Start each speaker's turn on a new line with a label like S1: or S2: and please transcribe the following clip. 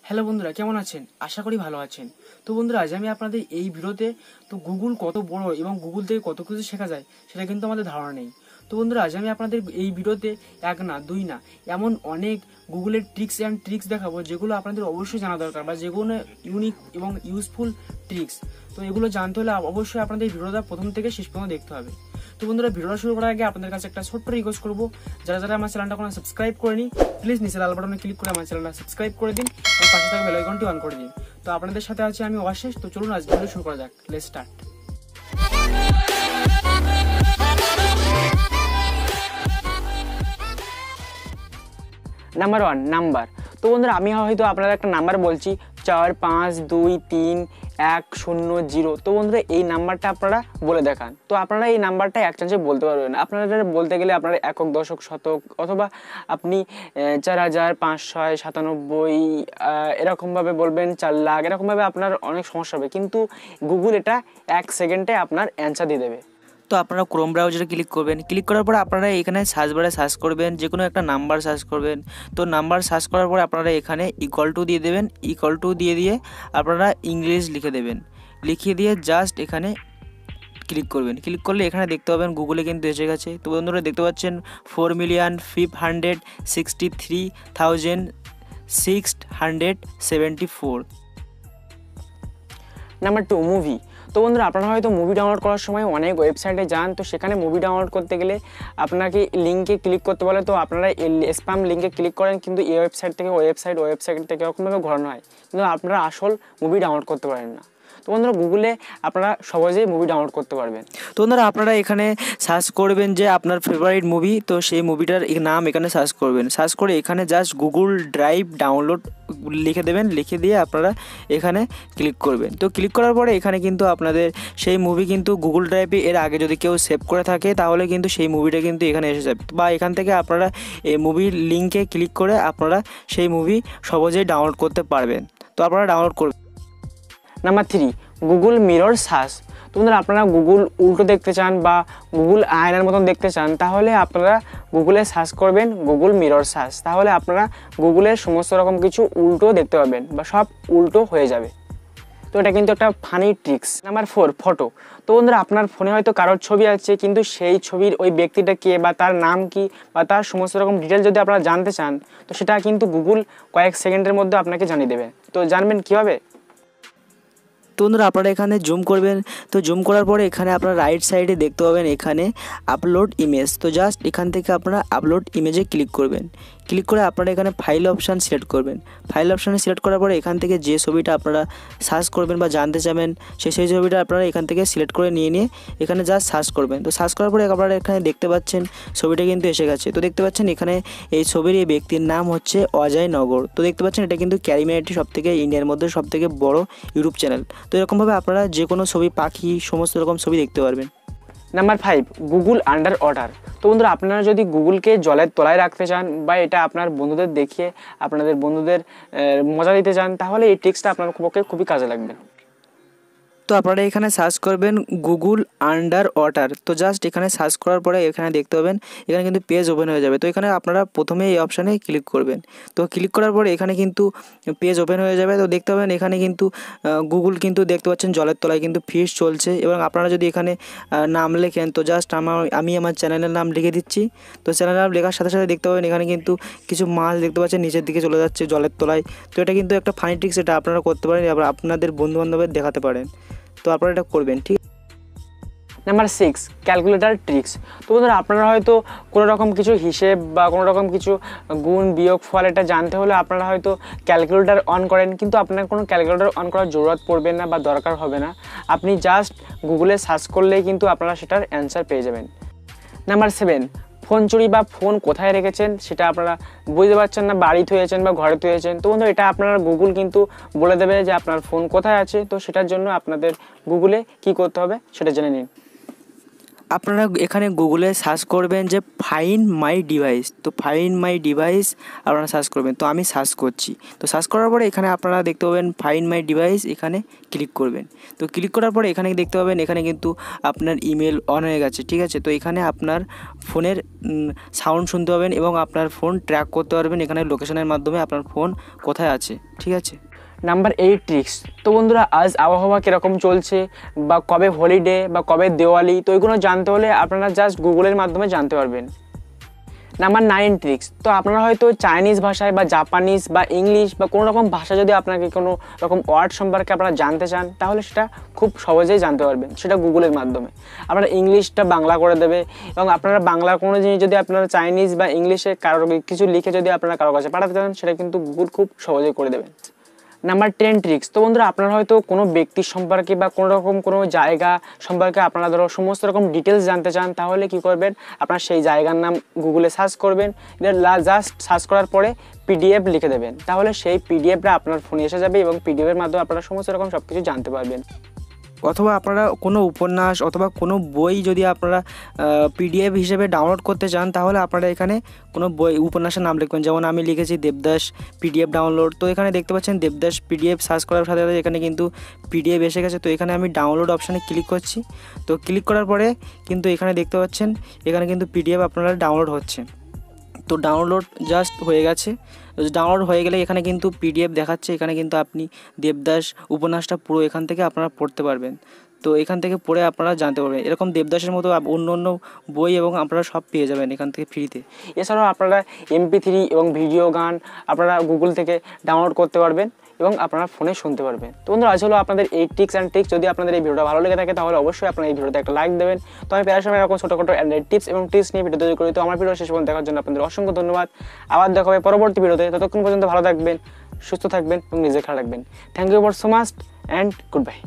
S1: Hello বন্ধুরা, কেমন আছেন? আশা করি ভালো আছেন। তো বন্ধুরা, আজ আমি আপনাদের এই ভিডিওতে গুগল কত বড় এবং গুগল থেকে কত কিছু শেখা যায় সেটা কিন্তু আমাদের ধারণা নেই। তো বন্ধুরা, আজ আমি আপনাদের এই ভিডিওতে এক না দুই না এমন অনেক গুগলের ট্রিক্স দেখাবো যেগুলো আপনাদের অবশ্যই জানা দরকার, বা যেগুলো ইউনিক এবং ইউজফুল ট্রিক্স। তো এগুলো জানতে হলে অবশ্যই আপনাদের এই ভিডিওটা প্রথম থেকে শেষ পর্যন্ত দেখতে হবে। তো বন্ধুরা, ভিডিওটা শুরু করার আগে আপনাদের কাছে একটা ছোট্ট রিকোয়েস্ট করবো, যারা আমার চ্যানেলটা কোনো সাবস্ক্রাইব করেনি, প্লিজ নিচে লাল বাটনে ক্লিক করে আমার চ্যানেলটা সাবস্ক্রাইব করে দিন এবং পাশে থাকা বেল আইকনটি অন করে দিন। তো আপনাদের সাথে আছি আমি আশিস। তো চলুন আজ ভিডিও শুরু করা যাক। Let's start.
S2: Number 1, number. তো বন্ধুরা, আমি হয়তো আপনারা একটা নাম্বার বলছি 4 5 2 3 1 0 0। তো বন্ধুরা, এই নাম্বারটা আপনারা বলে দেখান। তো আপনারা এই নাম্বারটা এক চান্সে বলতে পারবেন না। আপনারা বলতে গেলে আপনারা একক, দশক, শতক, অথবা আপনি 4000 500 97 এরকমভাবে বলবেন, 4 লাখ, এরকমভাবে আপনার অনেক সমস্যা হবে। কিন্তু গুগল এটা 1 সেকেন্ডে আপনার অ্যান্সার দিয়ে দেবে।
S3: তো আপনারা ক্রোম ব্রাউজারে ক্লিক করবেন। ক্লিক করার পর আপনারা এখানে সার্চ বারে সার্চ করবেন, যে কোনো একটা নাম্বার সার্চ করবেন। তো নাম্বার সার্চ করার পর আপনারা এখানে ইকুয়াল টু দিয়ে দেবেন। ইকুয়াল টু দিয়ে আপনারা ইংলিশ লিখে দেবেন। লিখিয়ে দিয়ে জাস্ট এখানে ক্লিক করবেন। ক্লিক করলে এখানে দেখতে পাবেন গুগলে কিন্তু এসে গেছে। তো বন্ধুরা, দেখতে পাচ্ছেন 4,563,674।
S2: Number 2, movie. তো বন্ধুরা, আপনারা হয়তো মুভি ডাউনলোড করার সময় অনেক ওয়েবসাইটে যান। তো সেখানে মুভি ডাউনলোড করতে গেলে আপনাকে লিঙ্কে ক্লিক করতে বলে। তো আপনারা স্প্যাম লিঙ্কে ক্লিক করেন, কিন্তু এই ওয়েবসাইট থেকে ওয়েবসাইট থেকে এরকমভাবে ঘোরানো হয়, কিন্তু আপনারা আসল মুভি ডাউনলোড করতে পারেন না। তো বন্ধুরা, গুগলে আপনারা সহজেই মুভি ডাউনলোড করতে পারবেন।
S3: তো বন্ধুরা, আপনারা এখানে সার্চ করবেন যে আপনার ফেভারিট মুভি। তো সেই মুভিটার নাম এখানে সার্চ করবেন। সার্চ করে এখানে জাস্ট গুগল ড্রাইভ ডাউনলোড লিখে দেবেন। লিখে দিয়ে আপনারা এখানে ক্লিক করবেন। তো ক্লিক করার পরে এখানে কিন্তু আপনাদের সেই মুভি কিন্তু গুগল ড্রাইভে এর আগে যদি কেউ সেভ করে থাকে তাহলে কিন্তু সেই মুভিটা কিন্তু এখানে এসে যাবে, বা এখান থেকে আপনারা এই মুভির লিঙ্কে ক্লিক করে আপনারা সেই মুভি সহজেই ডাউনলোড করতে পারবেন। তো আপনারা ডাউনলোড করবেন।
S2: Number 3, Google mirror search. তো বন্ধুরা, আপনারা গুগল উল্টো দেখতে চান বা গুগল আয়নার মতন দেখতে চান, তাহলে আপনারা গুগলে সার্চ করবেন গুগল মিরর সার্চ। তাহলে আপনারা গুগলের সমস্ত রকম কিছু উল্টো দেখতে পাবেন, বা সব উল্টো হয়ে যাবে। তো এটা কিন্তু একটা ফানি ট্রিক্স। Number 4, photo. তো বন্ধুরা, আপনার ফোনে হয়তো কারোর ছবি আছে, কিন্তু সেই ছবির ওই ব্যক্তিটা কে, বা তার নাম কি, বা তার সমস্ত রকম ডিটেল যদি আপনারা জানতে চান, তো সেটা কিন্তু গুগল কয়েক সেকেন্ডের মধ্যে আপনাকে জানিয়ে দেবে। তো জানবেন কীভাবে?
S3: তো বন্ধুরা, আপনারা এখানে জুম করবেন। তো জুম করার পরে এখানে আপনারা রাইট সাইডে দেখতে পাবেন এখানে আপলোড ইমেজ। তো জাস্ট এখান থেকে আপনারা আপলোড ইমেজে ক্লিক করবেন। ক্লিক করে আপনারা এখানে ফাইল অপশান সিলেক্ট করবেন। ফাইল অপশানে সিলেক্ট করার পরে এখান থেকে যে ছবিটা আপনারা সার্চ করবেন বা জানতে চাবেন, সেই ছবিটা আপনারা এখান থেকে সিলেক্ট করে নিয়ে এখানে জাস্ট সার্চ করবেন। তো সার্চ করার পরে আপনারা এখানে দেখতে পাচ্ছেন ছবিটা কিন্তু এসে গেছে। তো দেখতে পাচ্ছেন এখানে এই ছবির এই ব্যক্তির নাম হচ্ছে অজয় নগর। তো দেখতে পাচ্ছেন এটা কিন্তু ক্যারিমিনাটি সবথেকে ইন্ডিয়ার মধ্যে সবথেকে বড় ইউটিউব চ্যানেল। তো এরকমভাবে আপনারা যে কোনো ছবি, পাখি, সমস্ত রকম ছবি দেখতে পারবেন।
S2: Number 5, Google under water. তো বন্ধুরা, আপনারা যদি গুগলকে জলের তলায় রাখতে চান, বা এটা আপনার বন্ধুদের দেখিয়ে আপনাদের বন্ধুদের মজা দিতে চান, তাহলে এই ট্রিক্সটা আপনার পক্ষে খুবই কাজে লাগবে।
S3: তো আপনারা এখানে সার্চ করবেন গুগল আন্ডার ওয়াটার। তো জাস্ট এখানে সার্চ করার পরে এখানে দেখতে পাবেন এখানে কিন্তু পেজ ওপেন হয়ে যাবে। তো এখানে আপনারা প্রথমে এই অপশানে ক্লিক করবেন। তো ক্লিক করার পরে এখানে কিন্তু পেজ ওপেন হয়ে যাবে। তো দেখতে পাবেন এখানে কিন্তু গুগল কিন্তু দেখতে পাচ্ছেন জলের তলায় কিন্তু ফিশ চলছে। এবং আপনারা যদি এখানে নাম লেখেন, তো জাস্ট আমি আমার চ্যানেলের নাম লিখে দিচ্ছি। তো চ্যানেলের নাম লেখার সাথে সাথে দেখতে পাবেন এখানে কিন্তু কিছু মাছ দেখতে পাচ্ছেন নিচের দিকে চলে যাচ্ছে জলের তলায়। তো এটা কিন্তু একটা ফানি ট্রিক্স, এটা আপনারা করতে পারেন, আবার আপনাদের বন্ধুবান্ধবের দেখাতে পারেন। তো আপনারা এটা করবেন, ঠিক।
S2: Number 6, calculator tricks. তো বন্ধুরা, আপনারা হয়তো কোনো রকম কিছু হিসেব বা কোনো রকম কিছু গুণ, বিয়োগ, ফল এটা জানতে হলে আপনারা হয়তো ক্যালকুলেটর অন করেন, কিন্তু আপনার কোনো ক্যালকুলেটর অন করার জরুরত পড়বে না বা দরকার হবে না। আপনি জাস্ট গুগলে সার্চ করলেই কিন্তু আপনারা সেটার অ্যান্সার পেয়ে যাবেন। নাম্বার 7, ফোন চুরি বা ফোন কোথায় রেখেছেন সেটা আপনারা বুঝতে পারছেন না, বাড়ি থুয়েছেন বা ঘরে থুয়েছেন। তো বন্ধু, এটা আপনারা গুগল কিন্তু বলে দেবে যে আপনার ফোন কোথায় আছে। তো সেটার জন্য আপনাদের গুগলে কি করতে হবে সেটা জেনে নিন।
S3: আপনারা এখানে গুগলে সার্চ করবেন যে ফাইন্ড মাই ডিভাইস। তো ফাইন্ড মাই ডিভাইস আপনারা সার্চ করবেন। তো আমি সার্চ করছি। তো সার্চ করার পরে এখানে আপনারা দেখতে পাবেন ফাইন্ড মাই ডিভাইস, এখানে ক্লিক করবেন। তো ক্লিক করার পরে এখানে দেখতে পাবেন এখানে কিন্তু আপনার ইমেল অন হয়ে গেছে, ঠিক আছে। তো এখানে আপনার ফোনের সাউন্ড শুনতে পাবেন এবং আপনার ফোন ট্র্যাক করতে পারবেন এখানে লোকেশনের মাধ্যমে আপনার ফোন কোথায় আছে, ঠিক আছে।
S2: Number 8 tricks. তো বন্ধুরা আজ আবহাওয়া কীরকম চলছে বা কবে হলিডে বা কবে দেওয়ালি, তো এগুলো জানতে হলে আপনারা জাস্ট গুগলের মাধ্যমে জানতে পারবেন। Number 9 tricks. তো আপনারা হয়তো চাইনিজ ভাষায় বা জাপানিজ বা ইংলিশ বা কোনো রকম ভাষা যদি আপনাকে কোনো রকম ওয়ার্ড সম্পর্কে আপনারা জানতে চান তাহলে সেটা খুব সহজেই জানতে পারবেন, সেটা গুগলের মাধ্যমে। আপনারা ইংলিশটা বাংলা করে দেবে এবং আপনারা বাংলার কোনো জিনিস যদি আপনারা চাইনিজ বা ইংলিশে কারো কিছু লিখে যদি আপনারা কারো কাছে পাঠাতে চান সেটা কিন্তু গুগল খুব সহজেই করে দেবেন। Number 10 tricks. তো বন্ধুরা আপনারা হয়তো কোনো ব্যক্তির সম্পর্কে বা কোনো রকম কোনো জায়গা সম্পর্কে আপনারা ধরো সমস্ত রকম ডিটেলস জানতে চান, তাহলে কি করবেন, আপনারা সেই জায়গার নাম গুগলে সার্চ করবেন, জাস্ট সার্চ করার পরে পিডিএফ লিখে দেবেন, তাহলে সেই পিডিএফটা আপনার ফোনে এসে যাবে এবং পিডিএফের মাধ্যমে আপনারা সমস্ত রকম সব কিছু জানতে পারবেন।
S3: অথবা আপনারা কোনো উপন্যাস অথবা কোনো বই যদি আপনারা পিডিএফ হিসেবে ডাউনলোড করতে চান তাহলে আপনারা এখানে কোনো বই উপন্যাসের নাম লিখবেন। যেমন আমি লিখেছি দেবদাস পিডিএফ ডাউনলোড। তো এখানে দেখতে পাচ্ছেন দেবদাস পিডিএফ সার্চ করার সাথে সাথে এখানে কিন্তু পিডিএফ এসে গেছে। তো এখানে আমি ডাউনলোড অপশানে ক্লিক করছি। তো ক্লিক করার পরে কিন্তু এখানে দেখতে পাচ্ছেন এখানে কিন্তু পিডিএফ আপনারা ডাউনলোড হচ্ছে। তো ডাউনলোড জাস্ট হয়ে গেছে। ডাউনলোড হয়ে গেলে এখানে কিন্তু পিডিএফ দেখাচ্ছে, এখানে কিন্তু আপনি দেবদাস উপন্যাসটা পুরো এখান থেকে আপনারা পড়তে পারবেন। তো এখান থেকে পড়ে আপনারা জানতে পারবেন। এরকম দেবদাসের মতো অন্য অন্য বই এবং আপনারা সব পেয়ে যাবেন এখান থেকে ফ্রিতে।
S2: এছাড়াও আপনারা MP3 এবং ভিডিও গান আপনারা গুগল থেকে ডাউনলোড করতে পারবেন এবং আপনারা ফোনে শুনতে পারবেন। তো বন্ধুরা আজ হলো আপনাদের এই টিপস অ্যান্ড ট্রিক্স। যদি আপনাদের এই ভিডিওটা ভালো লেগে থাকে তাহলে অবশ্যই আপনারা এই ভিডিওতে একটা লাইক দেবেন। তো আমি প্রায় সময় এরকম ছোটোখাটো অ্যান্ড্রয়েড টিপস এবং ট্রিক্স নিয়ে ভিডিও তৈরি করি। তো আমার ভিডিও শেষ পর্যন্ত দেখার জন্য আপনাদের অসংখ্য ধন্যবাদ। আবার দেখা হবে পরবর্তী ভিডিওতে। ততক্ষণ পর্যন্ত ভালো থাকবেন, সুস্থ থাকবেন এবং নিজের খেয়াল রাখবেন। Thank you for so much and good bye.